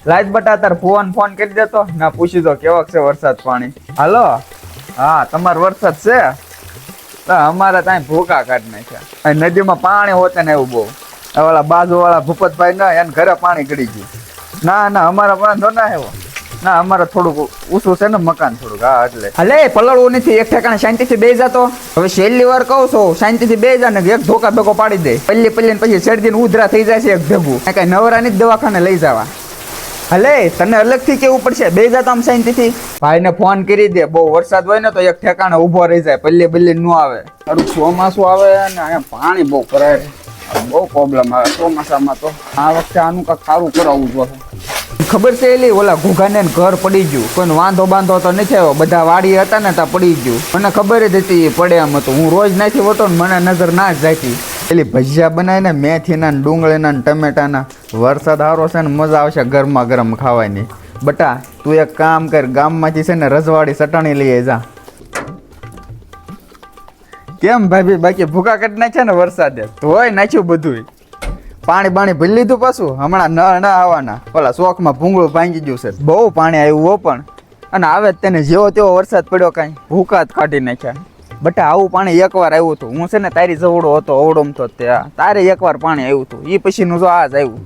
Light બટા તાર phone કરી દેતો ના પૂછી દો કેવાક છે વરસાદ પાણી. હાલો હા તમાર વરસાદ છે તો અમારે ત્યાં ભૂકા કાઢી નાખ્યા. અહીં નદીમાં પાણી હોતે ને એવું બહુ. ઓલા બાજુ વાળા ભૂપતભાઈ ના એને ઘરે પાણી ગળી ગયું. ના ના અમારા વાંધો ના એવો ના અમારે થોડુંક ઊંચું છે ને મકાન થોડુંક હા એટલે હલે પલળવું નથી એક ઠેકાણે શાંતિથી બે જાતો. હવે છેલ્લી વાર કહું છું શાંતિથી બે જા ને એક ધોકા ભેગો પાડી દે પલ્લી પછી શરદીને ઉધરા થઈ જાય છે એક ભેગું કઈ નવરાની જ દવાખાને લઈ જવા. હલે તને અલગથી કેવું પડશે બે જા આમ શાંતિથી. ભાઈને ફોન કરી દે બહુ વરસાદ હોય ને તો એક ઠેકાણે ઊભો રહી જાય પલ્લી ન આવે. તારું ચોમાસું આવે ને અહીંયા પાણી બહુ કરાય બહુ પ્રોબ્લેમ આવે ચોમાસામાં તો આ વખતે આનું કાંઈક સારું કરાવવું જોઈએ. ખબર છે એલી ઓલા ઘોઘાને ઘર પડી ગયું કોઈને વાંધો બાંધો તો નથી આવ્યો બધા વાડી હતા ને ત્યાં પડી ગયું મને ખબર જ હતી પડે એમ હતું હું રોજ નાખી હોતો ને મને નજર ના જ જાતી. પેલી ભજીયા બનાવીને મેથીના ડુંગળીના ટમેટાના વરસાદ સારો છે ને મજા આવશે ગરમા ગરમ ખાવાની. બટા તું એક કામ કર ગામમાંથી છે ને રજવાડી ચટણી લઈ જા. કેમ ભાભી બાકી ભૂકા કાઢી નાખ્યા ને વરસાદે તોય નાખ્યું બધું પાણી બાણી ભરી લીધું પાછું હમણાં ના આવવાના ઓલા શોખમાં ભૂંગળું ભાંગી ગયું છે બહુ પાણી આવ્યું હો પણ અને આવે તેને જેવો તેવો વરસાદ પડ્યો કાંઈ ભૂકા જ કાઢી નાખ્યા. બટા આવું પાણી એકવાર આવ્યું હતું હું છે ને તારી જવડો હતો અવડોમ તો ત્યાં તારે એકવાર પાણી આવ્યું હતું એ પછીનું જો આજ આવ્યું.